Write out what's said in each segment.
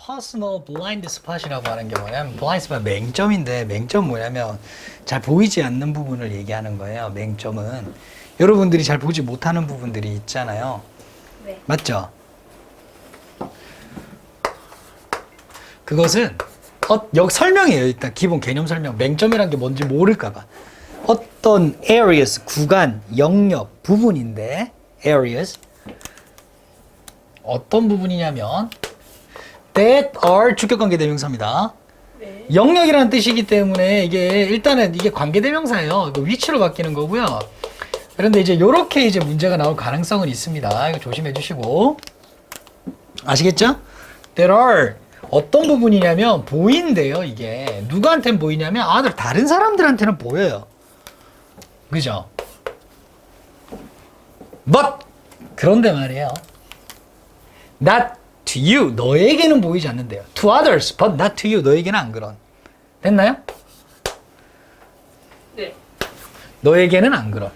personal blind spot이라고 하는 게 뭐냐면 blind spot 맹점인데 맹점 뭐냐면 잘 보이지 않는 부분을 얘기하는 거예요. 맹점은 여러분들이 잘 보지 못하는 부분들이 있잖아요. 네. 맞죠? 그것은 여기 설명이에요. 일단 기본 개념 설명. 맹점이란 게 뭔지 모를까 봐. 어떤 areas, 구간, 영역, 부분인데 areas 어떤 부분이냐면 that are 주격관계 대명사입니다. 네. 영역이라는 뜻이기 때문에 이게 일단은 이게 관계대명사예요. 위치로 바뀌는 거고요. 그런데 이제 이렇게 이제 문제가 나올 가능성은 있습니다. 이거 조심해 주시고 아시겠죠? There are 어떤 부분이냐면 보인대요. 이게 누구한테는 보이냐면 다른 사람들한테는 보여요. 그죠? But 그런데 말이에요. Not to you 너에게는 보이지 않는데요. To others, but not to you 너에게는 안 그런. 됐나요? 네. 너에게는 안 그런.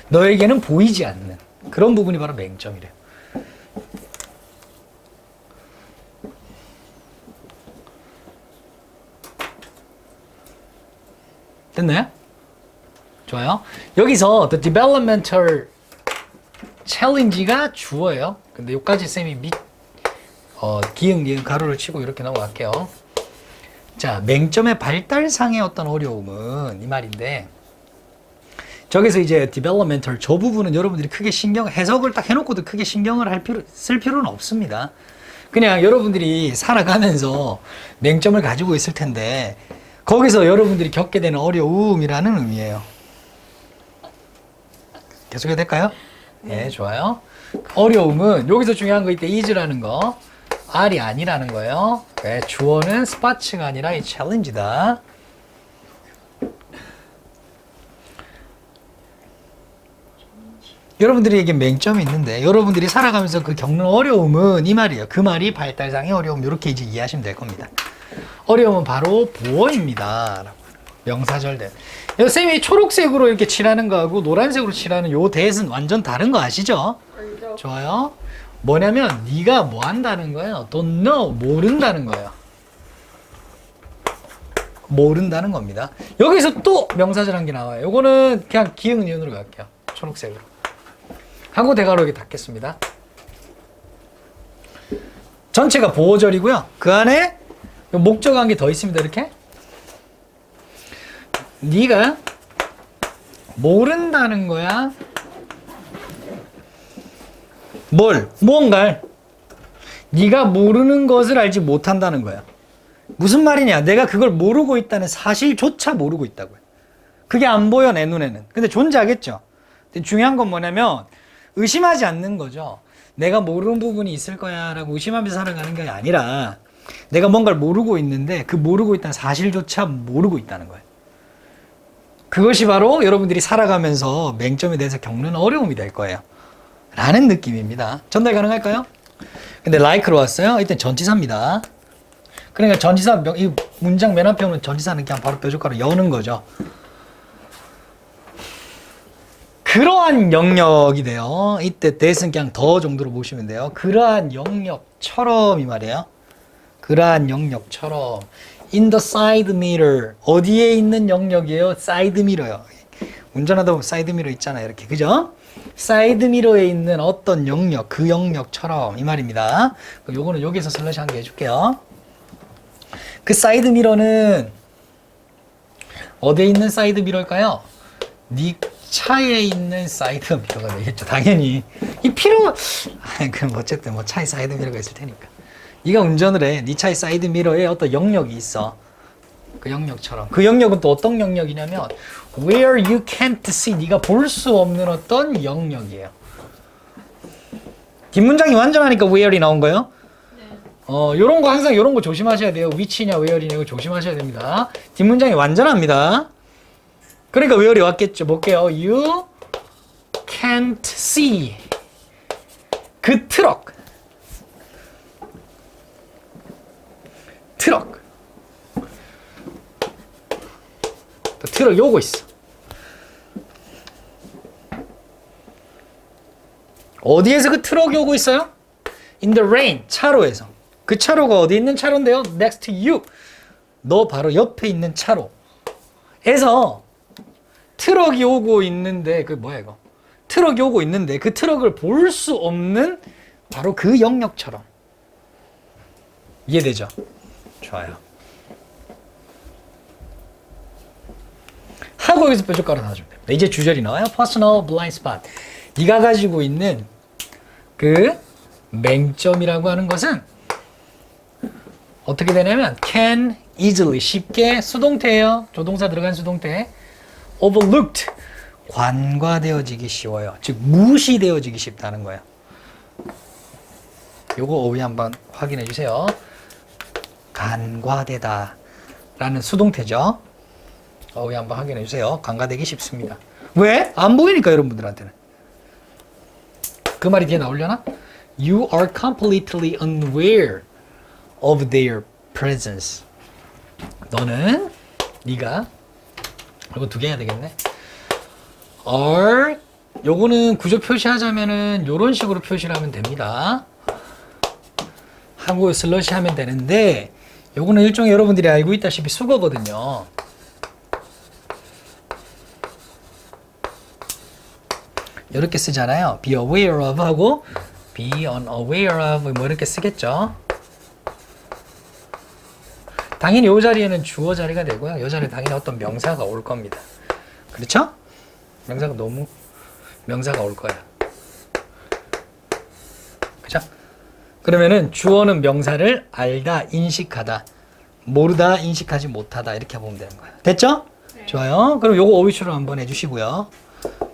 너에게는 보이지 않는 그런 부분이 바로 맹점이래요. 됐나요? 좋아요. 여기서 the developmental challenge가 주어예요. 근데 여기까지 쌤이 기흥, 니은 가로를 치고 이렇게 넘어갈게요. 자, 맹점의 발달상의 어떤 어려움은 이 말인데 저기서 이제 developmental 저 부분은 여러분들이 크게 해석을 딱 해놓고도 크게 신경을 쓸 필요는 없습니다. 그냥 여러분들이 살아가면서 맹점을 가지고 있을 텐데 거기서 여러분들이 겪게 되는 어려움이라는 의미예요. 계속해도 될까요? 네, 좋아요. 어려움은 여기서 중요한 거 이때 is라는 거 R이 아니라는 거예요. 네, 주어는 스파츠가 아니라 이 challenge다. 여러분들에게 맹점이 있는데 여러분들이 살아가면서 그 겪는 어려움은 이 말이에요. 그 말이 발달상의 어려움 이렇게 이제 이해하시면 될 겁니다. 어려움은 바로 보어입니다. 명사절대. 쌤이 초록색으로 이렇게 칠하는 거하고 노란색으로 칠하는 요 대은 완전 다른 거 아시죠? 알죠. 좋아요. 뭐냐면 네가 뭐 한다는 거예요. don't know 모른다는 거예요. 모른다는 겁니다. 여기서 또 명사절 한 개 나와요. 요거는 그냥 기흥 니은으로 갈게요. 초록색으로. 한국 대가로 이렇게 닫겠습니다. 전체가 보어절이고요. 그 안에 목적 한 개 더 있습니다. 이렇게. 네가 모른다는 거야. 무언가를. 네가 모르는 것을 알지 못한다는 거야. 무슨 말이냐? 내가 그걸 모르고 있다는 사실조차 모르고 있다고요. 그게 안 보여 내 눈에는. 근데 존재하겠죠. 근데 중요한 건 뭐냐면 의심하지 않는 거죠. 내가 모르는 부분이 있을 거야 라고 의심하면서 살아가는 게 아니라 내가 뭔가를 모르고 있는데 그 모르고 있다는 사실조차 모르고 있다는 거예요. 그것이 바로 여러분들이 살아가면서 맹점에 대해서 겪는 어려움이 될 거예요. 라는 느낌입니다. 전달 가능할까요? 근데 like로 왔어요. 일단 전치사입니다. 그러니까 전치사, 이 문장 맨 앞에 오는 전치사는 그냥 바로 뾰족가로 여는 거죠. 그러한 영역이 돼요. 이때 that은 그냥 더 정도로 보시면 돼요. 그러한 영역처럼 이 말이에요. 그러한 영역처럼 in the side mirror 어디에 있는 영역이에요? side mirror요. 운전하다 보면 side mirror 있잖아요. 이렇게 그죠? side mirror에 있는 어떤 영역 그 영역처럼 이 말입니다. 요거는 여기서 슬래시 한 개 해줄게요. 그 side mirror는 어디에 있는 side mirror일까요? 네 차에 있는 사이드 미러가 되겠죠. 당연히 그럼 어쨌든 뭐 차에 사이드 미러가 있을 테니까. 네가 운전을 해. 네 차의 사이드 미러에 어떤 영역이 있어. 그 영역처럼. 그 영역은 또 어떤 영역이냐면 where you can't see. 네가 볼 수 없는 어떤 영역이에요. 뒷문장이 완전하니까 where이 나온 거예요. 요런 거 항상 요런 거 조심하셔야 돼요. which냐 where이냐 이거 조심하셔야 됩니다. 뒷문장이 완전합니다. 그러니까 where이 왔겠죠. 볼게요. You can't see. 그 트럭. 또 트럭 요거 있어. 어디에서 그 트럭이 오고 있어요? In the rain. 차로에서. 그 차로가 어디 있는 차로인데요? Next to you. 너 바로 옆에 있는 차로에서 트럭이 오고 있는데 그 뭐야 이거? 트럭이 오고 있는데 그 트럭을 볼 수 없는 바로 그 영역처럼. 이해되죠? 좋아요. 하고 여기서 뾰족 깔아놔주면 됩니다. 이제 주절이 나와요. Personal blind spot. 네가 가지고 있는 그 맹점이라고 하는 것은 어떻게 되냐면 can easily 쉽게 수동태예요. 조동사 들어간 수동태. overlooked 관과되어지기 쉬워요. 즉 무시되어지기 쉽다는 거예요. 요거 어휘 한번 확인해 주세요. 간과되다 라는 수동태죠. 어휘 한번 확인해 주세요. 간과되기 쉽습니다. 왜? 안 보이니까 여러분들한테는. 그 말이 뒤에 나오려나? You are completely unaware of their presence. 너는 네가 이거 두 개 해야 되겠네. are 요거는 구조 표시하자면은 요런 식으로 표시를 하면 됩니다. 하고 슬러시 하면 되는데 요거는 일종의 여러분들이 알고 있다시피 수거거든요. 이렇게 쓰잖아요. be aware of 하고 be unaware of 뭐 이렇게 쓰겠죠. 당연히 이 자리에는 주어 자리가 되고요. 이 자리에 당연히 어떤 명사가 올 겁니다. 그렇죠? 명사가 올 거예요. 그죠? 그러면은 주어는 명사를 알다, 인식하다, 모르다, 인식하지 못하다 이렇게 보면 되는 거예요. 됐죠? 네. 좋아요. 그럼 요거 어휘추로 한번 해주시고요.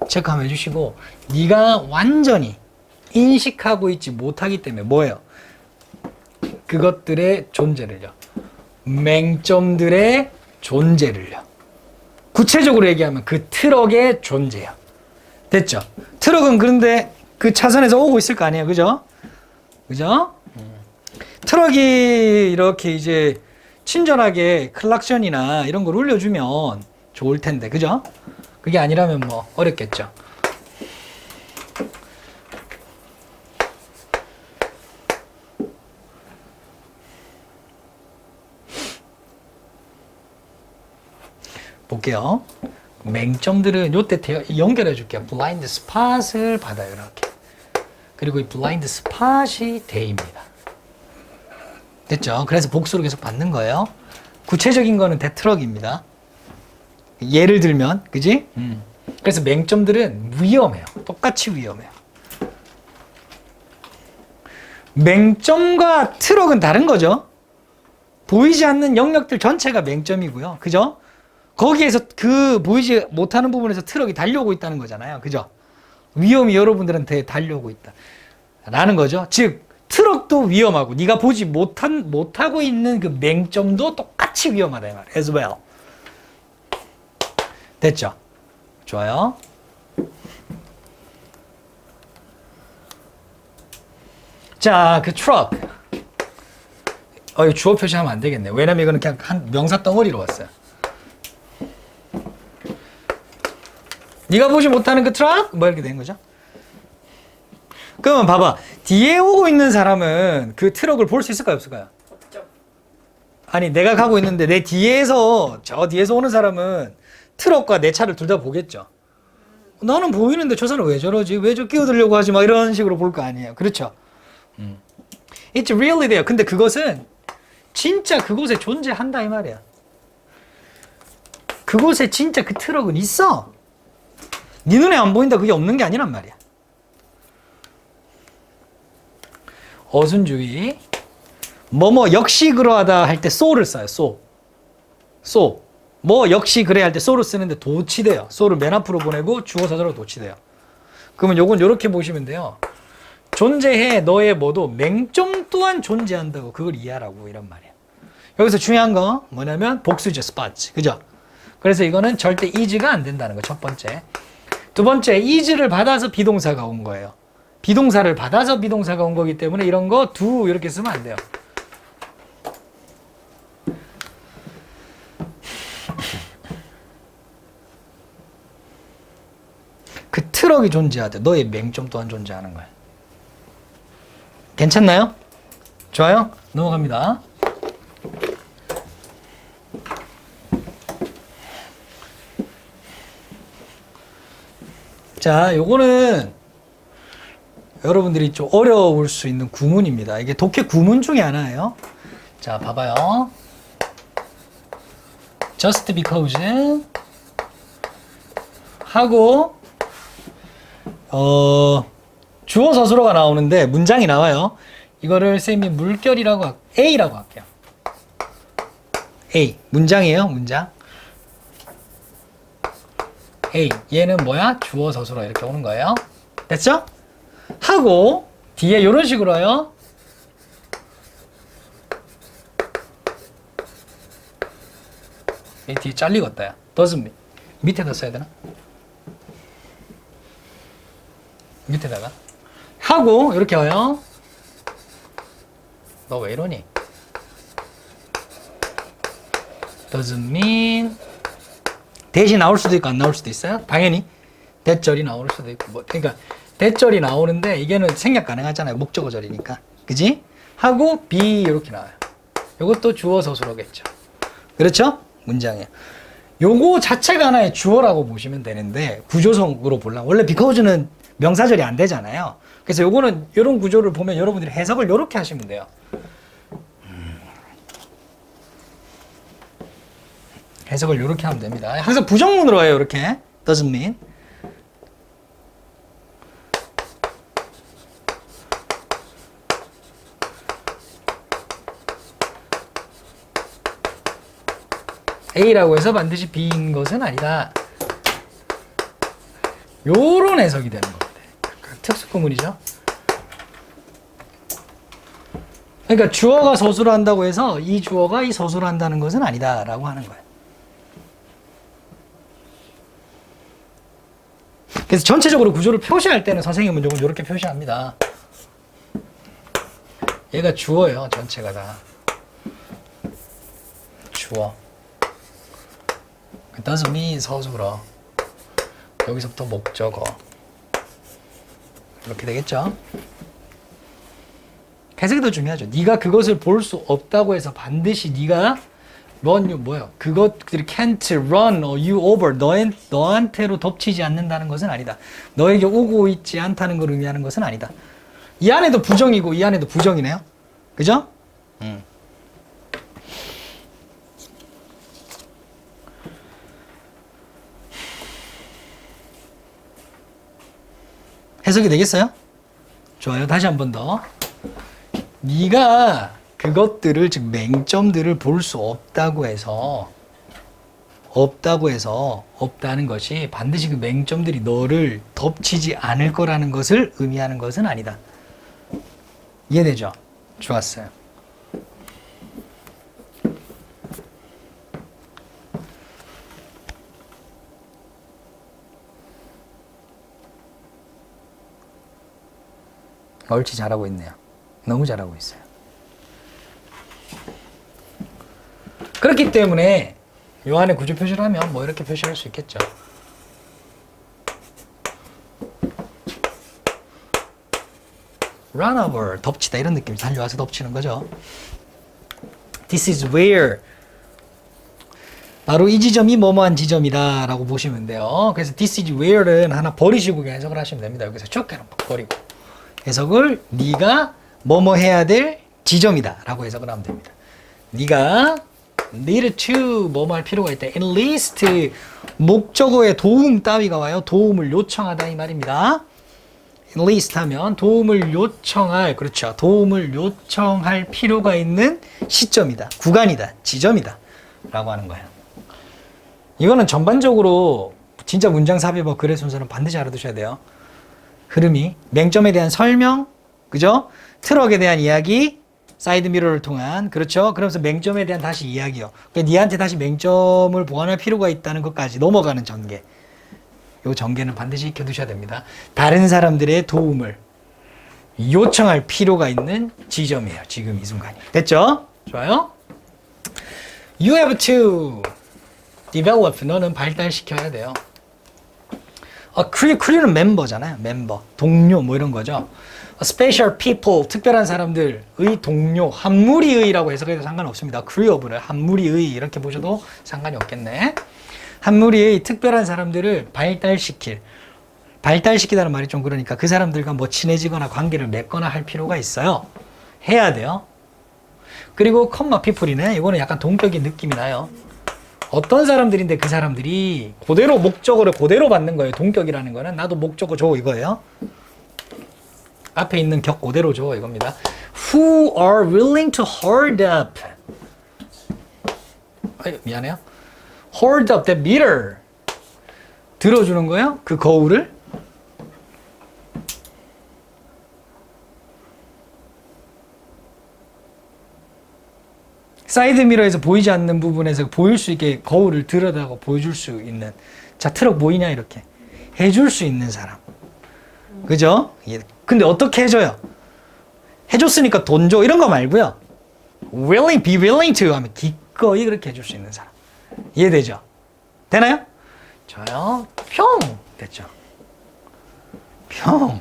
체크 한번 해주시고 네가 완전히 인식하고 있지 못하기 때문에 뭐예요? 그것들의 존재를요. 맹점들의 존재를요. 구체적으로 얘기하면 그 트럭의 존재요. 됐죠? 트럭은 그런데 그 차선에서 오고 있을 거 아니에요. 그죠? 그죠? 트럭이 이렇게 이제 친절하게 클락션이나 이런 걸 울려주면 좋을 텐데. 그죠? 그게 아니라면 뭐 어렵겠죠. 볼게요. 맹점들은 요때 연결해 줄게요. 블라인드 스팟을 받아요. 이렇게. 그리고 이 블라인드 스팟이 대입니다. 됐죠? 그래서 복수로 계속 받는 거예요. 구체적인 거는 대트럭입니다. 예를 들면, 그지? 그래서 맹점들은 위험해요. 똑같이 위험해요. 맹점과 트럭은 다른 거죠. 보이지 않는 영역들 전체가 맹점이고요. 그죠? 거기에서 그 보이지 못하는 부분에서 트럭이 달려오고 있다는 거잖아요. 그죠? 위험이 여러분들한테 달려오고 있다. 라는 거죠. 즉, 트럭도 위험하고 네가 보지 못하고 있는 그 맹점도 똑같이 위험하다. 이 말이에요. as well. 됐죠? 좋아요. 자, 그 트럭. 이거 주어 표시하면 안 되겠네. 왜냐면 이거는 그냥 한 명사 덩어리로 왔어요. 네가 보지 못하는 그 트럭? 뭐 이렇게 된 거죠. 그러면 봐봐. 뒤에 오고 있는 사람은 그 트럭을 볼 수 있을까요? 없을까요? 없죠. 아니 내가 가고 있는데 내 뒤에서 저 뒤에서 오는 사람은 트럭과 내 차를 둘 다 보겠죠. 나는 보이는데 저 사람 왜 저러지? 왜 저 끼어들려고 하지? 막 이런 식으로 볼 거 아니에요. 그렇죠? It's really there. 근데 그것은 진짜 그곳에 존재한다 이 말이야. 그곳에 진짜 그 트럭은 있어. 네 눈에 안 보인다 그게 없는 게 아니란 말이야. 어순주의. 뭐뭐 역시 그러하다 할 때 so를 써요. so. 뭐 역시 그래야 할 때 so를 쓰는데 도치돼요. so를 맨 앞으로 보내고 주어 사절로 도치돼요. 그러면 요건 요렇게 보시면 돼요. 존재해 너의 뭐도 맹점 또한 존재한다고 그걸 이해하라고 이런 말이에요. 여기서 중요한 거 뭐냐면 복수죠. spots. 그죠? 그래서 이거는 절대 is가 안 된다는 거 첫 번째. 두 번째 is를 받아서 비동사가 온 거예요. 비동사를 받아서 비동사가 온 거기 때문에 이런 거 do 이렇게 쓰면 안 돼요. 그 트럭이 존재하되 너의 맹점 또한 존재하는 거야. 괜찮나요? 좋아요? 넘어갑니다. 자, 요거는 여러분들이 좀 어려울 수 있는 구문입니다. 이게 독해 구문 중에 하나예요. 자, 봐봐요. just because 하고 주어 서술어가 나오는데 문장이 나와요. 이거를 쌤이 물결이라고 A라고 할게요. A 문장이에요. 문장 A 얘는 뭐야? 주어 서술어 이렇게 오는 거예요. 됐죠? 하고 뒤에 이런 식으로요. 이 뒤에 잘리겠다. 야. doesn't 밑에다 써야 되나? 밑에다가 하고 이렇게 와요. 너 왜 이러니? doesn't mean 대신 나올 수도 있고 안 나올 수도 있어요. 당연히 대절이 나올 수도 있고 뭐 그러니까 대절이 나오는데 이게는 생략 가능하잖아요. 목적어절이니까. 그지? 하고 be 이렇게 나와요. 이것도 주어 서술어겠죠. 그렇죠? 문장에. 요거 자체가 하나의 주어라고 보시면 되는데 구조성으로 보려면 원래 because는 명사절이 안 되잖아요. 그래서 요거는 이런 구조를 보면 여러분들이 해석을 이렇게 하시면 돼요. 해석을 이렇게 하면 됩니다. 항상 부정문으로 해요. 이렇게 doesn't mean A라고 해서 반드시 B인 것은 아니다. 요런 해석이 되는 겁니다. 특수구문이죠. 그러니까 주어가 서술을 한다고 해서 이 주어가 이 서술을 한다는 것은 아니다 라고 하는 거예요. 그래서 전체적으로 구조를 표시할 때는 선생님은 요건 이렇게 표시합니다. 얘가 주어예요. 전체가 다. 주어. doesn't mean 서술어. 여기서부터 목적어. 이렇게 되겠죠? 해석이 더 중요하죠. 네가 그것을 볼 수 없다고 해서 반드시 네가 run you 뭐야? 그것들이 can't run you over 너한테로 덮치지 않는다는 것은 아니다. 너에게 오고 있지 않다는 걸 의미하는 것은 아니다. 이 안에도 부정이고 이 안에도 부정이네요. 그죠? 해석이 되겠어요? 좋아요. 다시 한 번 더. 네가 그것들을 즉 맹점들을 볼 수 없다고 해서 없다는 것이 반드시 그 맹점들이 너를 덮치지 않을 거라는 것을 의미하는 것은 아니다. 이해되죠? 좋았어요. 옳지 잘하고 있네요. 너무 잘하고 있어요. 그렇기 때문에 요 안에 구조 표시를 하면 뭐 이렇게 표시할 수 있겠죠. run over, 덮치다 이런 느낌이 달려와서 덮치는 거죠. This is where 바로 이 지점이 뭐뭐한 지점이다 라고 보시면 돼요. 그래서 this is where는 하나 버리시고 그냥 해석을 하시면 됩니다. 여기서 쭉 그냥 버리고 해석을 네가 뭐뭐 해야 될 지점이다 라고 해석을 하면 됩니다. 네가 need to 뭐뭐 할 필요가 있다. enlist 목적어에 도움 따위가 와요. 도움을 요청하다 이 말입니다. enlist 하면 도움을 요청할 그렇죠. 도움을 요청할 필요가 있는 시점이다. 구간이다. 지점이다. 라고 하는 거예요. 이거는 전반적으로 진짜 문장 삽입어 글의 순서는 반드시 알아두셔야 돼요. 흐름이 맹점에 대한 설명, 그죠? 트럭에 대한 이야기, 사이드 미러를 통한 그렇죠? 그러면서 맹점에 대한 다시 이야기요. 그러니까 니한테 다시 맹점을 보완할 필요가 있다는 것까지 넘어가는 전개. 요 전개는 반드시 익혀두셔야 됩니다. 다른 사람들의 도움을 요청할 필요가 있는 지점이에요. 지금 이 순간이. 됐죠? 좋아요? You have to develop. 너는 발달시켜야 돼요. crew는 멤버잖아요. 멤버, 동료 뭐 이런 거죠. special people, 특별한 사람들의 동료, 한 무리의라고 해석해도 상관없습니다. crew of를 한 무리의 이렇게 보셔도 상관이 없겠네. 한 무리의 특별한 사람들을 발달시키다는 말이 좀 그러니까 그 사람들과 뭐 친해지거나 관계를 맺거나 할 필요가 있어요. 해야 돼요. 그리고 컴마 people이네. 이거는 약간 동격의 느낌이 나요. 어떤 사람들인데 그 사람들이 그대로 목적어를 그대로 받는 거예요. 동격이라는 거는 나도 목적어 줘 이거예요. 앞에 있는 격 그대로 줘 이겁니다. Who are willing to hold up. 미안해요. Hold up that meter. 들어주는 거예요. 그 거울을. 사이드 미러에서 보이지 않는 부분에서 보일 수 있게 거울을 들여다가 보여줄 수 있는. 자, 트럭 보이냐 이렇게 해줄 수 있는 사람. 그죠? 근데 어떻게 해줘요? 해줬으니까 돈 줘 이런 거 말고요. be willing to 하면 기꺼이 그렇게 해줄 수 있는 사람. 이해되죠? 되나요? 좋아요. 평 됐죠? 평.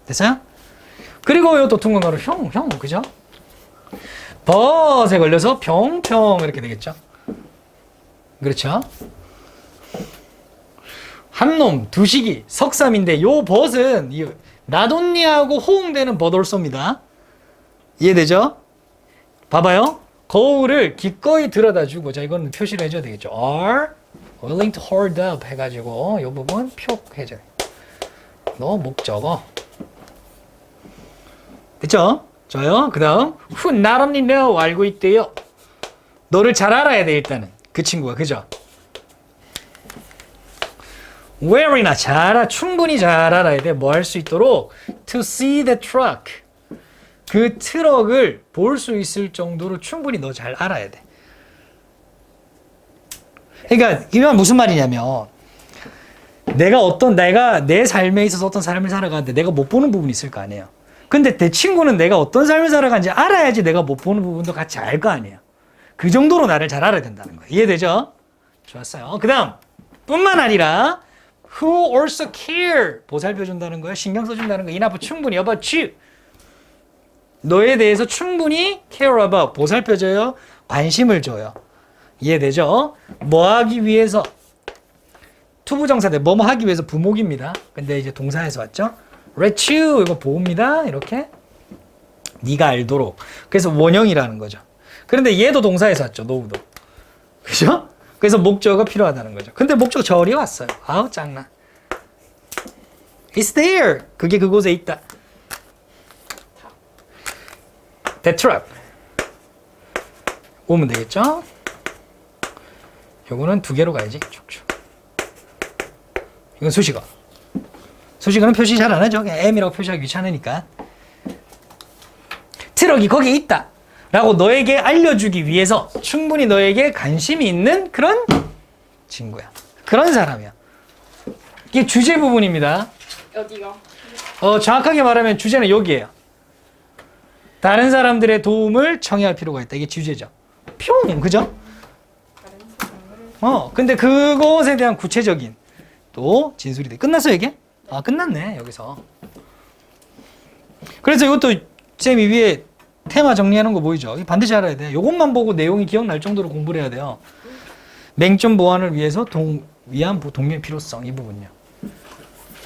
됐어요? 그리고 이것도 둥근가로 형, 그죠? 벗에 걸려서 평평 이렇게 되겠죠? 그렇죠? 한 놈, 두식이, 석삼인데 요 벗은 나돈니하고 호응되는 벗올소입니다. 이해되죠? 봐봐요. 거울을 기꺼이 들여다주고 자 이건 표시를 해줘야 되겠죠. are willing to hold up 해가지고 요 부분 표해줘야 돼. 너 목적어. 됐죠? 좋아요. 그 다음 who not only know 알고 있대요. 너를 잘 알아야 돼 일단은. 그 친구가 그죠? where이나 충분히 잘 알아야 돼. 뭐 할 수 있도록 to see the truck. 그 트럭을 볼 수 있을 정도로 충분히 너 잘 알아야 돼. 그러니까 이건 무슨 말이냐면 내가 내 삶에 있어서 어떤 삶을 살아가는데 내가 못 보는 부분이 있을 거 아니에요. 근데 내 친구는 내가 어떤 삶을 살아가는지 알아야지 내가 못 보는 부분도 같이 알 거 아니에요. 그 정도로 나를 잘 알아야 된다는 거예요. 이해되죠? 좋았어요. 그 다음 뿐만 아니라 who also care 보살펴준다는 거예요. 신경 써준다는 거예요. enough 충분히 about you 너에 대해서 충분히 care about 보살펴줘요. 관심을 줘요. 이해되죠? 뭐 하기 위해서 투부정사인데 뭐뭐 하기 위해서 부목입니다. 근데 이제 동사에서 왔죠? let you 이거 보호입니다. 이렇게 네가 알도록 그래서 원형이라는 거죠. 그런데 얘도 동사에서 왔죠. know도 그죠? 그래서 목적어가 필요하다는 거죠. 근데 목적어 절이 왔어요. 아우 짱나. It's there. 그게 그곳에 있다. That truck. 오면 되겠죠? 요거는 두 개로 가야지. 쭉쭉. 이건 수식어. 수식어는 표시 잘 안 하죠. 그냥 M이라고 표시하기 귀찮으니까. 트럭이 거기에 있다. 라고 너에게 알려주기 위해서 충분히 너에게 관심이 있는 그런 친구야. 그런 사람이야. 이게 주제 부분입니다. 어디가? 정확하게 말하면 주제는 여기예요. 다른 사람들의 도움을 청해할 필요가 있다. 이게 주제죠. 평, 그죠? 근데 그것에 대한 구체적인 또 진술이 돼. 끝났어요, 이게? 아, 끝났네, 여기서. 그래서 이것도 쌤이 위에 테마 정리하는 거 보이죠? 반드시 알아야 돼. 이것만 보고 내용이 기억날 정도로 공부를 해야 돼요. 맹점 보완을 위해서 위한 동료의 필요성, 이 부분요.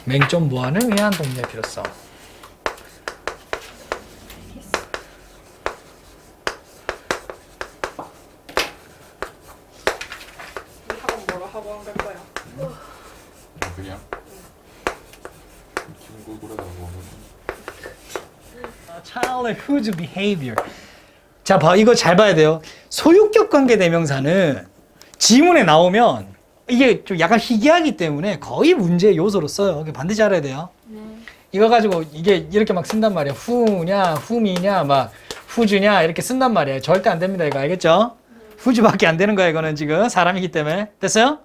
맹점 보완을 위한 동료의 필요성. 학원 갈 거야. 그냥 친구 그러다가 Child whose behavior. 자, 이거 잘 봐야 돼요. 소유격 관계 대명사는 지문에 나오면 이게 좀 약간 희귀하기 때문에 거의 문제의 요소로 써요. 반드시 알아야 돼요. 이거 가지고 이게 이렇게 막 쓴단 말이야. 후냐, 후미냐, 막 후주냐 이렇게 쓴단 말이에요. 절대 안 됩니다. 이거 알겠죠? 후주밖에 안 되는 거야. 이거는 지금 사람이기 때문에. 됐어요?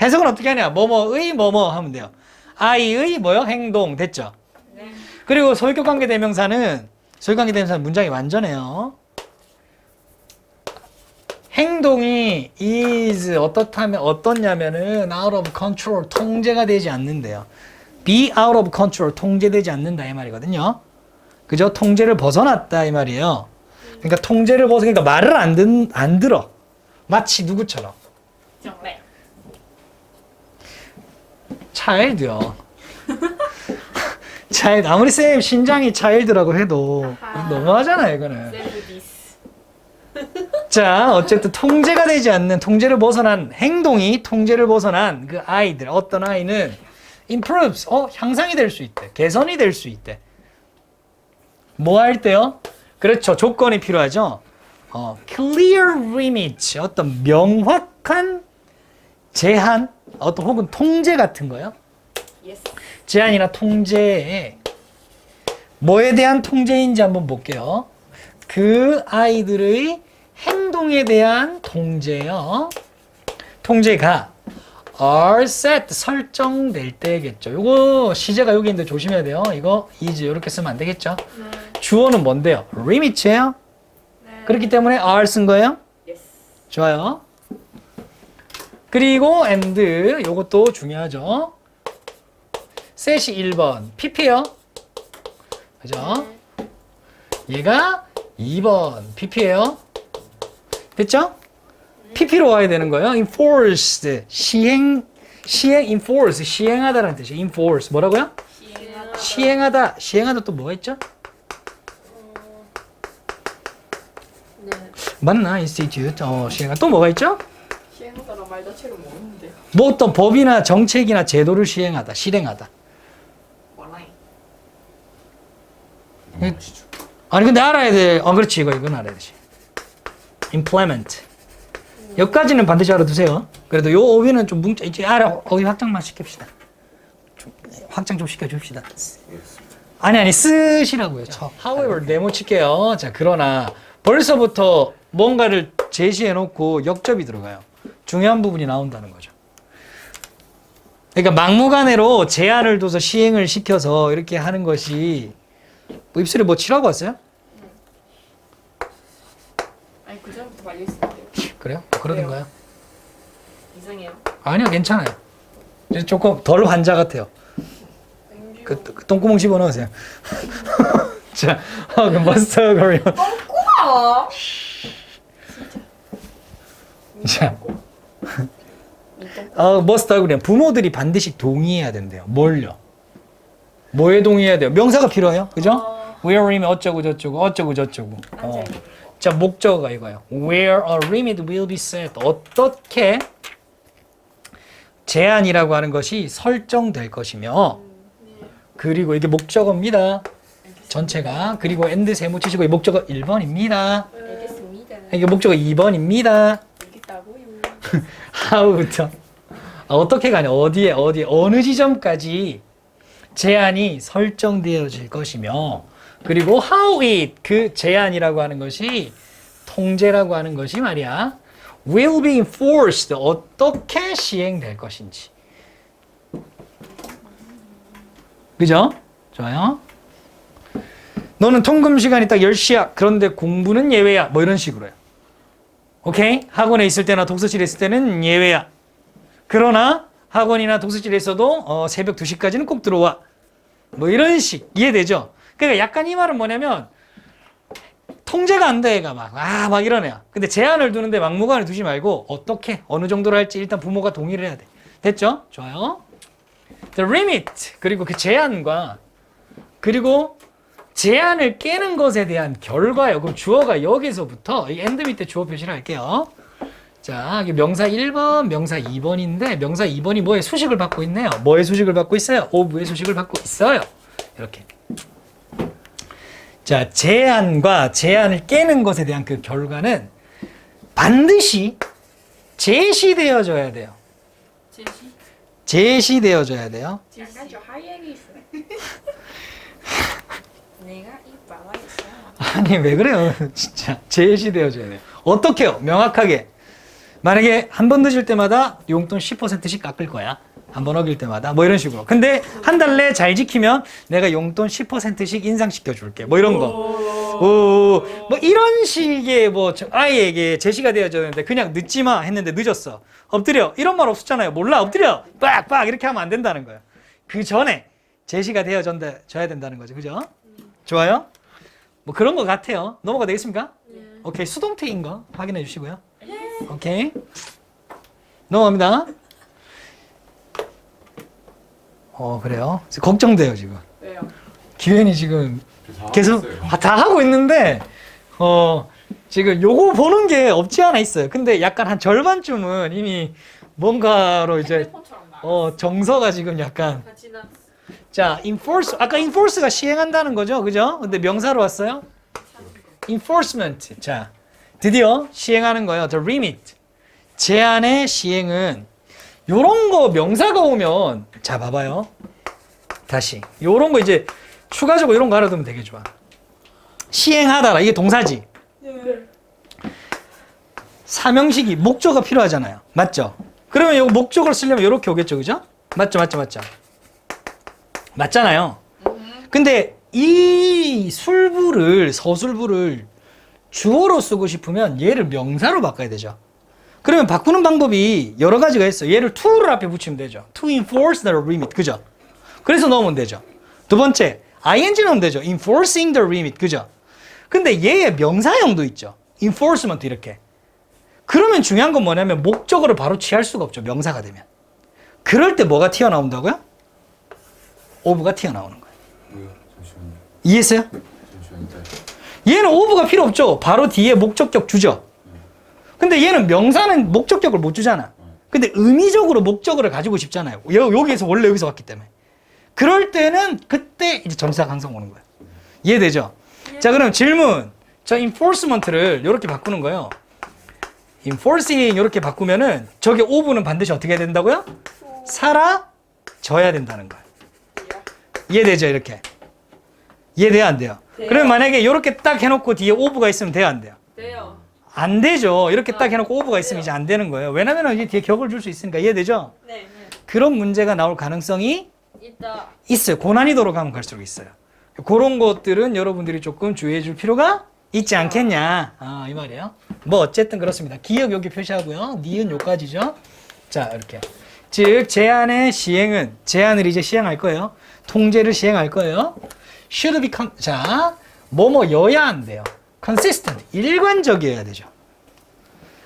해석은 어떻게 하냐? 뭐뭐의 뭐뭐 하면 돼요. I의 뭐요? 행동. 됐죠? 네. 그리고 소유격 관계 대명사는 문장이 완전해요. 행동이 is 어떻다면 어떻냐면은 out of control 통제가 되지 않는데요. be out of control 통제되지 않는다 이 말이거든요. 그죠? 통제를 벗어났다 이 말이에요. 그러니까 통제를 그러니까 말을 안 들어. 마치 누구처럼? 정말. 차일드요. 차일드 아무리 쌤 신장이 차일드라고 해도 너무하잖아요 이거는. 셀프디스. 자 어쨌든 통제가 되지 않는 통제를 벗어난 행동이 통제를 벗어난 그 아이들 어떤 아이는 improves 향상이 될 수 있대. 개선이 될 수 있대. 뭐 할 때요? 그렇죠. 조건이 필요하죠. clear limit 어떤 명확한 제한 어떤 혹은 통제 같은 거요. 예스. 제한이나 통제에 뭐에 대한 통제인지 한번 볼게요. 그 아이들의 행동에 대한 통제요. 통제가 are set 설정될 때겠죠. 요거 시제가 여기 있는데 조심해야 돼요. 이거 is 이렇게 쓰면 안 되겠죠. 네. 주어는 뭔데요? limit예요. 네. 그렇기 때문에 are 쓴 거예요. 예스. 좋아요. 그리고 and 요것도 중요하죠. set이 1번 pp요. 그죠? 얘가 2번 pp예요. 됐죠? pp로 와야 되는 거예요. enforced enforce 시행하다라는 뜻이에요. enforce 뭐라고요? 시행하다. 시행하다 또 뭐가 있죠? 네. 맞나? institute 시행하다 또 뭐가 있죠? 시행하다라 말 자체를 모르는데요. 뭐 어떤 법이나 정책이나 제도를 시행하다 실행하다. 몰라요. 넘어가시죠. 아니 근데 알아야 돼. 그렇지 이건 알아야 되지. implement. 여기까지는 반드시 알아두세요. 그래도 요 어휘는 좀 이제 어휘 확장만 시킵시다. 확장 좀 시켜줍시다. 아니 쓰시라고요. however 네모 칠게요. 자 그러나 벌써부터 뭔가를 제시해 놓고 역접이 들어가요. 중요한 부분이 나온다는 거죠. 그러니까 막무가내로 제한을 둬서 시행을 시켜서 이렇게 하는 것이 뭐 입술에 뭐 칠하고 왔어요? 아니 그 전부터 말려 있었는데. 그래요? 그러던가요? 이상해요. 아니요 괜찮아요. 이제 조금 덜 환자 같아요. 그 똥구멍 집어넣으세요. 자, 그 머스터 거리온. 똥구멍. 자, 머스터 거리온. 부모들이 반드시 동의해야 된대요. 뭘요? 뭐에 동의해야 돼요? 명사가 필요해요. 그죠? where이면 어쩌고 저쩌고 어쩌고 저쩌고. 자, 목적어가 이거예요. Where a limit will be set. 어떻게 제한이라고 하는 것이 설정될 것이며 그리고 이게 목적어입니다. 전체가. 그리고 and 세모 치시고 이 목적어 1번입니다. 알겠습니다. 이게 목적어 2번입니다. 알겠다고요. how부터 어떻게 가냐 어디에 어느 지점까지 제한이 설정되어질 것이며 그리고 how it 그 제한이라고 하는 것이 통제라고 하는 것이 말이야 will be enforced 어떻게 시행될 것인지. 그죠? 좋아요. 너는 통금 시간이 딱 10시야. 그런데 공부는 예외야. 뭐 이런 식으로요. 오케이? 학원에 있을 때나 독서실에 있을 때는 예외야. 그러나 학원이나 독서실에 있어도 새벽 2시까지는 꼭 들어와. 뭐 이런 식. 이해되죠? 그러니까 약간 이 말은 뭐냐면 통제가 안 돼, 애가 막 이러네요. 근데 제한을 두는데 막무가내 두지 말고 어떻게, 어느 정도로 할지 일단 부모가 동의를 해야 돼. 됐죠? 좋아요. The limit, 그리고 그 제한과 그리고 제한을 깨는 것에 대한 결과요. 그럼 주어가 여기서부터 이 and 밑에 주어 표시를 할게요. 자, 여기 명사 1번, 명사 2번인데 명사 2번이 뭐의 수식을 받고 있네요. 뭐의 수식을 받고 있어요? of의 수식을 받고 있어요. 이렇게. 자, 제한과 제한을 깨는 것에 대한 그 결과는 반드시 제시되어져야 돼요. 제시. 제시되어져야 돼요. 약간 저 하이에게 있어. 내가 이빨아 있어. 아니 왜 그래요? 진짜 제시되어져야 돼요. 어떻게요? 명확하게. 만약에 한 번 늦을 때마다 용돈 10%씩 깎을 거야. 한 번 어길 때마다 뭐 이런 식으로. 근데 한 달 내 잘 지키면 내가 용돈 10%씩 인상시켜 줄게. 뭐 이런 거. 뭐 이런 식의 뭐 아이에게 제시가 되어졌는데 그냥 늦지 마 했는데 늦었어. 엎드려. 이런 말 없었잖아요. 몰라. 엎드려. 빡빡 이렇게 하면 안 된다는 거예요. 그 전에 제시가 되어져야 된다는 거죠. 그죠? 좋아요? 뭐 그런 것 같아요. 넘어가 되겠습니까? 오케이. 수동태인 거 확인해 주시고요. 오케이. 넘어갑니다. 그래요. 걱정돼요, 지금. 왜요? 기현이 지금 다 계속 했어요. 다 하고 있는데 지금 요거 보는 게 없지 않아 있어요. 근데 약간 한 절반쯤은 이미 뭔가로 이제 핸드폰처럼 나. 정서가 지금 약간 같이 나. 자, enforce 아까 enforce가 시행한다는 거죠. 그죠? 근데 명사로 왔어요. enforcement. 자, 드디어 시행하는 거예요. the remit. 제한의 시행은 요런 거 명사가 오면 자, 봐봐요. 다시. 요런 거 이제 추가적으로 이런 거 알아두면 되게 좋아. 시행하다라 이게 동사지. 사명식이 목적어가 필요하잖아요. 맞죠? 그러면 요 목적어를 쓰려면 이렇게 오겠죠. 그죠? 맞죠? 맞잖아요. 근데 이 서술부를 주어로 쓰고 싶으면 얘를 명사로 바꿔야 되죠. 그러면 바꾸는 방법이 여러 가지가 있어요. 얘를 to를 앞에 붙이면 되죠. To enforce the remit. 그죠? 그래서 넣으면 되죠. 두 번째, ing 넣으면 되죠. enforcing the remit. 그죠? 근데 얘의 명사형도 있죠. enforcement 이렇게. 그러면 중요한 건 뭐냐면 목적어를 바로 취할 수가 없죠. 명사가 되면. 그럴 때 뭐가 튀어나온다고요? of가 튀어나오는 거예요. 뭐야? 잠시만요. 이해했어요? 잠시만요. 얘는 of가 필요 없죠. 바로 뒤에 목적격 주죠. 근데 얘는 명사는 목적격을 못 주잖아. 근데 의미적으로 목적어를 가지고 싶잖아요. 여기에서 원래 여기서 왔기 때문에. 그럴 때는 그때 이제 전치사 강성 오는 거예요. 이해되죠? 자, 그럼 질문. 저 enforcement를 이렇게 바꾸는 거예요. enforcing 이렇게 바꾸면은 저게 of는 반드시 어떻게 해야 된다고요? 사라져야 된다는 거예요. 이해되죠? 이렇게. 이해돼요? 안 돼요? 돼요. 그러면 만약에 이렇게 딱 해놓고 뒤에 of가 있으면 돼요? 안 돼요? 돼요. 안 되죠. 이렇게 딱 해놓고 of가 있으면 이제 안 되는 거예요. 왜냐면 이제 뒤에 격을 줄 수 있으니까. 이해되죠? 네. 그런 문제가 나올 가능성이 이따. 있어요. 고난이도로 가면 갈수록 있어요. 그런 것들은 여러분들이 조금 주의해 줄 필요가 있지 않겠냐. 이 말이에요. 뭐 어쨌든 그렇습니다. 기억 여기 표시하고요. 니은 요까지죠. 자, 이렇게. 즉 제한의 시행은 제한을 이제 시행할 거예요. 통제를 시행할 거예요. should be 자, 뭐여야 안 돼요. consistent. 일관적이어야 되죠.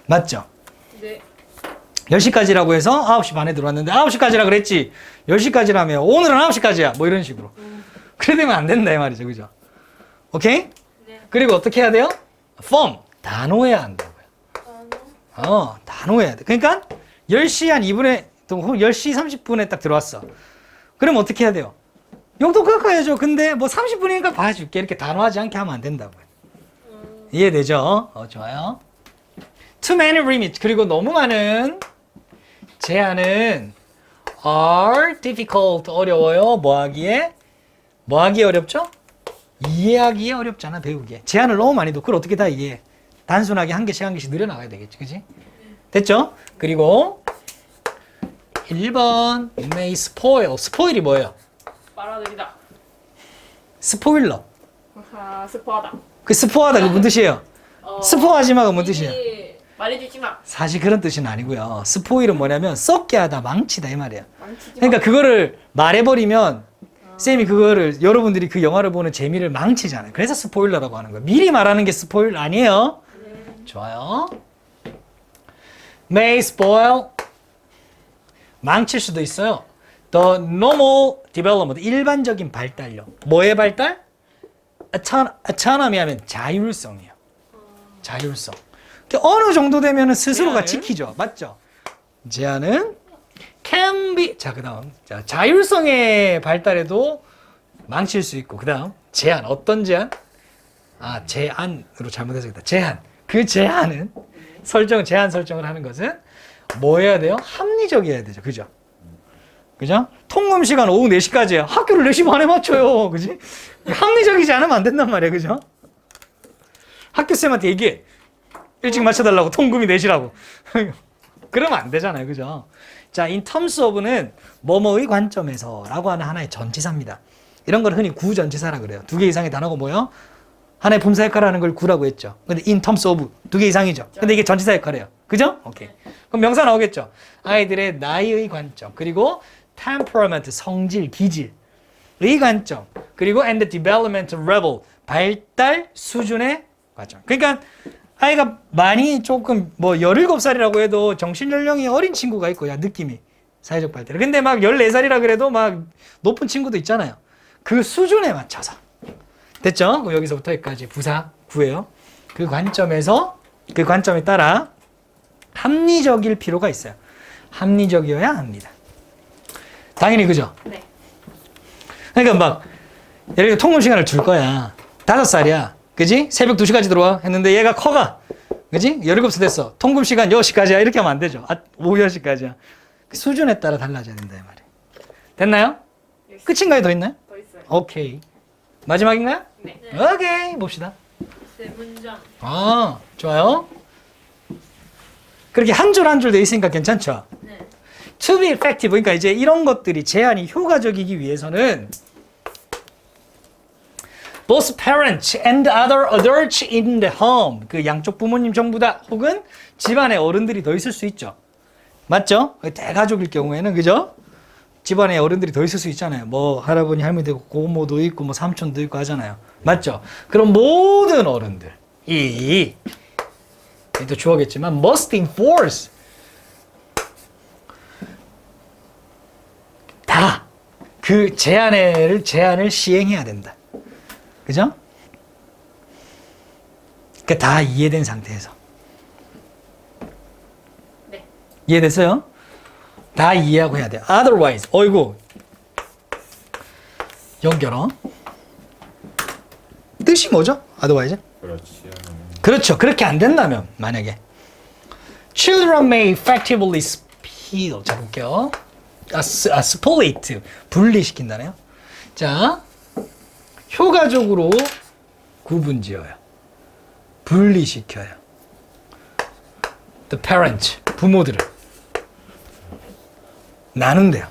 맞죠? 네. 10시까지라고 해서 9시 반에 들어왔는데 9시까지라 그랬지. 10시까지라며 오늘은 9시까지야. 뭐 이런 식으로. 그래 되면 안 된다 이 말이죠. 그죠? 오케이? 네. 그리고 어떻게 해야 돼요? firm. 단호해야 한다고요. 단호해야 돼. 그러니까 10시 한 2분에 또 10시 30분에 딱 들어왔어. 그럼 어떻게 해야 돼요? 용돈 깎아야죠. 근데 뭐 30분이니까 봐줄게. 이렇게 단호하지 않게 하면 안 된다고요. 이해되죠? 좋아요. Too many limits. 그리고 너무 많은 제한은 are difficult. 어려워요. 뭐 하기에 어렵죠? 이해하기에 어렵잖아. 배우기에. 제한을 너무 많이 둬. 그걸 어떻게 다 이해해? 단순하게 한 개씩 늘려나가야 되겠지. 그지? 됐죠? 그리고 1번 may spoil. spoil이 뭐예요? 빨아들이다. 스포일러. 스포하다. 그 스포하다 그 뭔 뜻이에요? 스포하지 마가 뭔 뜻이에요? 미리 말해주지 마. 사실 그런 뜻은 아니고요. 스포일은 뭐냐면 썩게 하다, 망치다 이 말이에요. 망치지 마. 그러니까 그거를 말해버리면 쌤이 그거를 여러분들이 그 영화를 보는 재미를 망치잖아요. 그래서 스포일러라고 하는 거예요. 미리 말하는 게 스포일 아니에요. 좋아요. May spoil. 망칠 수도 있어요. The normal development. 일반적인 발달력. 뭐의 발달? autonomy 하면 자율성이에요. 자율성. 어느 정도 되면 스스로가 제한을? 지키죠. 맞죠? 제한은 can be. 자, 그 다음. 자, 자율성의 발달에도 망칠 수 있고. 그 다음. 제한. 어떤 제한? 제한으로 잘못해서겠다. 제한. 그 제한은 제한 설정을 하는 것은 뭐 해야 돼요? 합리적이어야 되죠. 그죠? 그죠? 통금 시간 오후 4시까지야. 학교를 4시 반에 맞춰요. 그지? 합리적이지 않으면 안 된단 말이야. 그죠? 학교쌤한테 얘기해. 일찍 맞춰달라고. 통금이 4시라고. 그러면 안 되잖아요. 그죠? 자, in terms of는 뭐뭐의 관점에서 라고 하는 하나의 전치사입니다. 이런 걸 흔히 구전치사라 그래요. 2개 이상의 단어가 뭐요? 하나의 품사 역할을 하는 걸 구라고 했죠. 근데 in terms of 두 개 이상이죠. 근데 이게 전치사 역할이에요. 그죠? 오케이. 그럼 명사 나오겠죠. 아이들의 나이의 관점, 그리고 temperament, 성질, 기질의 관점, 그리고 and the development level, 발달 수준의 관점. 그러니까 아이가 많이 조금 뭐 17살이라고 해도 정신 연령이 어린 친구가 있고, 야, 느낌이 사회적 발달. 근데 막 14살이라 그래도 막 높은 친구도 있잖아요. 그 수준에 맞춰서. 됐죠? 그럼 여기서부터 여기까지 부사 구해요. 그 관점에서, 그 관점에 따라 합리적일 필요가 있어요. 합리적이어야 합니다. 당연히 그죠? 네. 그러니까 막 예를 들어 통금 시간을 줄 거야. 5살이야. 그지? 새벽 2시까지 들어와 했는데 얘가 커가. 그지? 17살 됐어. 통금 시간 10시까지야. 이렇게 하면 안 되죠. 오후 10시까지야. 그 수준에 따라 달라져야 된다 이 말이에요. 됐나요? Yes. 끝인가요? 더 있나요? 더 있어요. 오케이. 마지막인가요? 네. 오케이. 봅시다. 세 문장. 아, 좋아요. 그렇게 한 줄 한 줄 돼 있으니까 괜찮죠? 네. To be effective. 그러니까 이제 이런 것들이 제한이 효과적이기 위해서는 both parents and other adults in the home. 그 양쪽 부모님 전부 다 혹은 집안에 어른들이 더 있을 수 있죠. 맞죠? 대가족일 경우에는 그죠? 집안에 어른들이 더 있을 수 있잖아요. 뭐 할아버지 할머니도 있고 고모도 있고 뭐 삼촌도 있고 하잖아요. 맞죠? 그럼 모든 어른들이 또 주어겠지만 must enforce 다 그 제한을 시행해야 된다. 그죠? 그러니까 다 이해된 상태에서. 네. 이해됐어요? 다 이해하고 해야 돼요. Otherwise, 어이구. 연결어. 뜻이 뭐죠? Otherwise? 그렇지 않으면 그렇죠. 그렇게 안 된다면, 만약에. Children may effectively spill. 자, 볼게요. split. 분리시킨다네요. 자, 효과적으로 구분지어요. 분리시켜요. The parent, 부모들을. 나눈대요.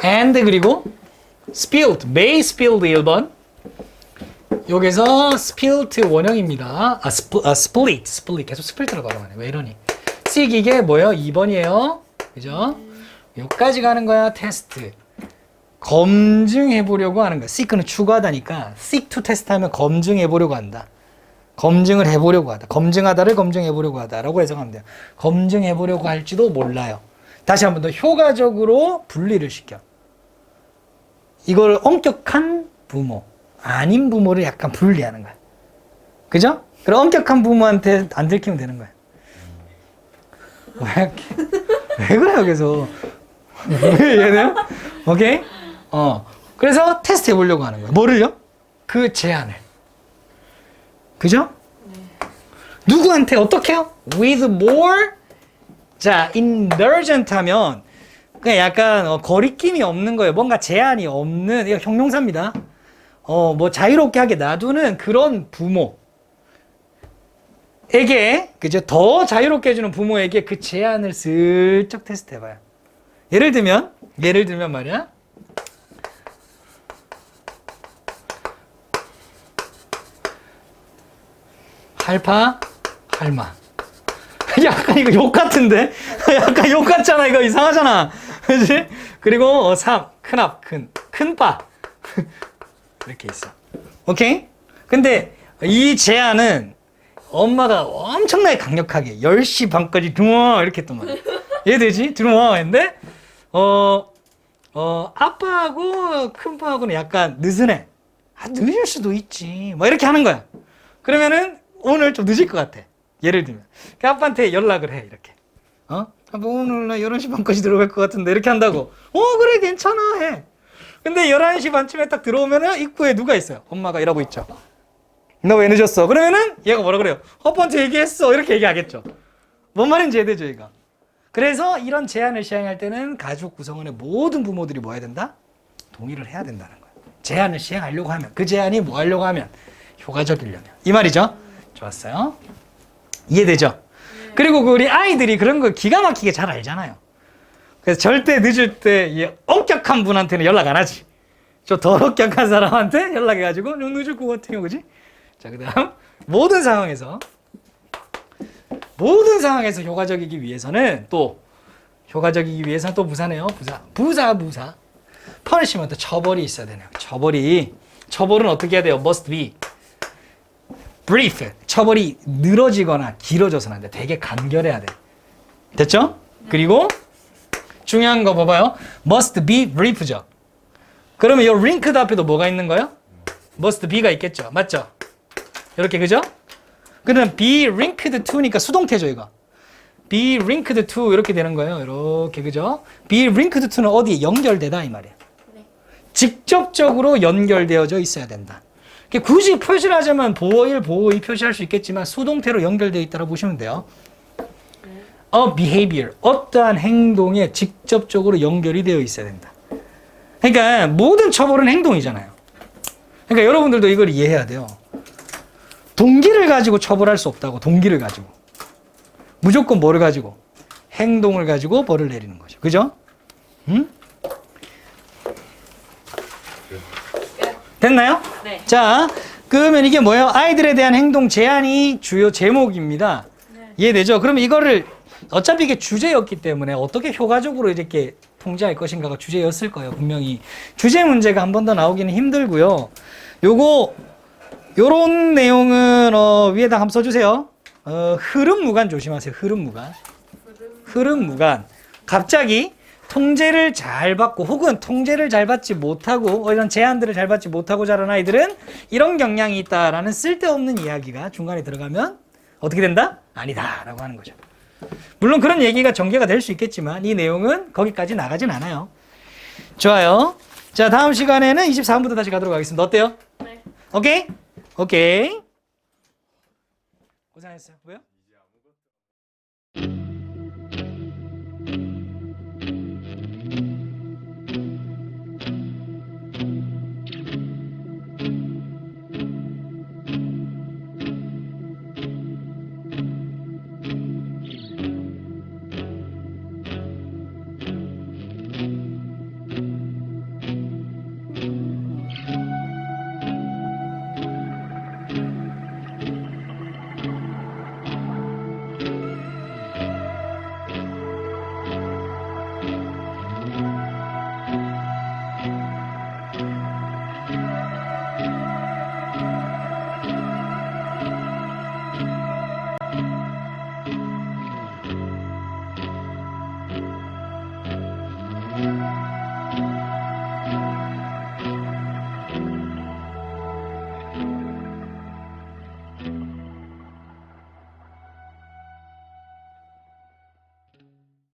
And 그리고 spilled, may spilled 1번. 여기서 spilled 원형입니다. split 계속 split로 발음하네. 왜 이러니? seek 이게 뭐예요? 2번이에요. 그죠? 여기까지 가는 거야. 테스트. 검증해 보려고 하는 거야. seek는 추구하다니까 seek to test 하면 검증해 보려고 한다. 검증을 해 보려고 하다. 검증하다를 검증해 보려고 하다라고 해석하면 돼요. 검증해 보려고 할지도 몰라요. 다시 한 번 더 효과적으로 분리를 시켜. 이걸 엄격한 부모, 아닌 부모를 약간 분리하는 거야. 그죠? 그럼 엄격한 부모한테 안 들키면 되는 거야. 왜 그래요, 계속? 얘는? 오케이? 그래서 테스트 해보려고 하는 거야. 뭐를요? 그 제한을. 그죠? 누구한테 어떻게 해요? With more. 자, indulgent 하면 그냥 약간 거리낌이 없는 거예요. 뭔가 제한이 없는, 이거 형용사입니다. 뭐 자유롭게 하게 놔두는 그런 부모에게, 그죠? 더 자유롭게 해주는 부모에게 그 제한을 슬쩍 테스트 해봐요. 예를 들면 말이야. 할파, 할마. 약간 이거 욕 같은데? 약간 욕 같잖아. 이거 이상하잖아. 그지? 그리고 큰압, 큰빠. 이렇게 있어. 오케이? 근데 이 제안은 엄마가 엄청나게 강력하게 10시 반까지 들어와 이렇게 했단 말이야. 이해되지? 들어와 했는데 아빠하고 큰빠하고는 약간 느슨해. 늦을 수도 있지. 뭐 이렇게 하는 거야. 그러면은 오늘 좀 늦을 것 같아. 예를 들면. 그 아빠한테 연락을 해. 이렇게. 아빠 오늘 나 11시 반까지 들어갈 것 같은데. 이렇게 한다고. 그래 괜찮아 해. 근데 11시 반쯤에 딱 들어오면은 입구에 누가 있어요? 엄마가 일하고 있죠. 너 왜 늦었어? 그러면은 얘가 뭐라 그래요? 아빠한테 얘기했어. 이렇게 얘기하겠죠. 뭔 말인지 이해되죠, 얘가? 그래서 이런 제안을 시행할 때는 가족 구성원의 모든 부모들이 뭐 해야 된다? 동의를 해야 된다는 거예요. 제안을 시행하려고 하면, 그 제안이 뭐 하려고 하면 효과적이려면. 이 말이죠? 좋았어요. 이해되죠? 그리고 우리 아이들이 그런 거 기가 막히게 잘 알잖아요. 그래서 절대 늦을 때 엄격한 분한테는 연락 안 하지. 저 더럽게 한 사람한테 연락해가지고 눈 줄 것 같아요, 그지? 자, 그다음 모든 상황에서 효과적이기 위해서는 또 부사네요. 부사. 퍼니시먼트 처벌이 있어야 되네요. 처벌은 어떻게 해야 돼요? must be brief. 처벌이 늘어지거나 길어져서는 안 돼. 되게 간결해야 돼. 됐죠? 그리고 중요한 거 봐봐요. must be brief죠. 그러면 이 linked 앞에도 뭐가 있는 거예요? must be가 있겠죠. 맞죠? 이렇게 그죠? 그러면 be linked to니까 수동태죠, 이거. be linked to 이렇게 되는 거예요. 이렇게 그죠? be linked to는 어디 연결되다 이 말이에요. 네. 직접적으로 연결되어져 있어야 된다. 굳이 표시를 하자면 보어1, 보어2 표시할 수 있겠지만 수동태로 연결되어 있다고 보시면 돼요. A behavior, 어떠한 행동에 직접적으로 연결이 되어 있어야 된다. 그러니까 모든 처벌은 행동이잖아요. 그러니까 여러분들도 이걸 이해해야 돼요. 동기를 가지고 처벌할 수 없다고. 동기를 가지고. 무조건 뭐를 가지고? 행동을 가지고 벌을 내리는 거죠. 그죠? 응? 됐나요? 네. 자, 그러면 이게 뭐예요? 아이들에 대한 행동 제한이 주요 제목입니다. 네. 이해되죠? 그러면 이거를 어차피 이게 주제였기 때문에 어떻게 효과적으로 이렇게 통제할 것인가가 주제였을 거예요. 분명히. 주제 문제가 한 번 더 나오기는 힘들고요. 요런 내용은 위에다 한번 써주세요. 흐름 무관 조심하세요. 흐름 무관. 갑자기 통제를 잘 받고 혹은 통제를 잘 받지 못하고 이런 제한들을 잘 받지 못하고 자란 아이들은 이런 경향이 있다라는 쓸데없는 이야기가 중간에 들어가면 어떻게 된다? 아니다 라고 하는 거죠. 물론 그런 얘기가 전개가 될 수 있겠지만 이 내용은 거기까지 나가진 않아요. 좋아요. 자, 다음 시간에는 24분부터 다시 가도록 하겠습니다. 어때요? 네. 오케이? 오케이. 고생하셨어요. 뭐요?